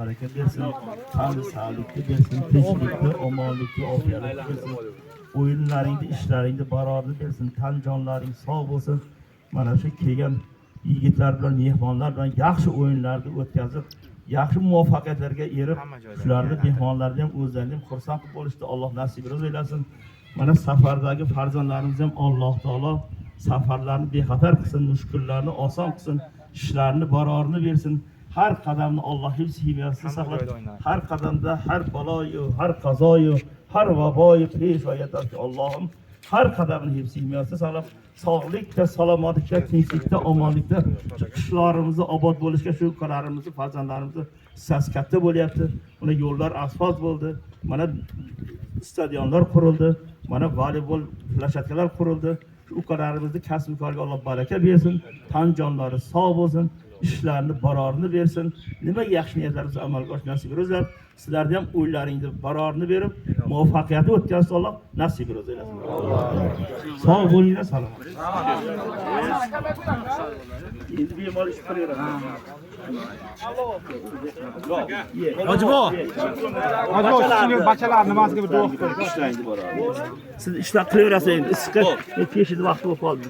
baraka bersin. Tan sağlıklı bersin, tinchlikli, omonlikli, ofiyatli bersin. O'yinlaringni, ishlaringni barorni bersin. Tan jonlaring sog' bo'lsin. Mana shu kelgan yigitlar bilan, mehmonlar bilan yaxshi o'yinlarni o'tkazib, yaxshi muvaffaqiyatlarga erib, shularni mehmonlarni ham o'zlarini ham xursand qilib bo'lishdi. Alloh nasibini aylasin. Mana safardagi farzandlarimiz ham Alloh taolo safarlarni bexatar qilsin, mushkullarni oson qilsin, ishlarni barorini bersin. Har qadamni Alloh hifz himoyasida saqlab, har qadamda har baloyu, har qazoyu, har vaboyu pesh oyatarki Allohim har qadamni hifz himoyasida saqlab, sog'likda, salomatlikda, tinchlikda, omonlikda qishlarimizni obod bo'lishga shu ukalarimizni, farzandlarimizni hissasi katta bo'lyapti. Mana yo'llar asfalt bo'ldi, mana stadionlar qurildi, mana voleybol plashatkalar qurildi. Shu ukalarimizni kasb-koriga Alloh baraka bersin, tan jonlari sog' bo'lsin, ishlarni barorini bersin. Nima yaxshi niyatlaringizni amalga oshirish nasib etsin. Sizlarga ham o'ylaringizni barorini berib, muvaffaqiyatli o'tkazishni Alloh nasib etsin. Sog' bo'linglar, salomat. Endi bemalol ish qilaveramiz. Hojibo, sizning bachalar nimasiga bir duo qilib Ishlaydi barorini. Siz ishlar qilaverasiz endi. Issiqqa peshida vaqt bo'lib qoldi.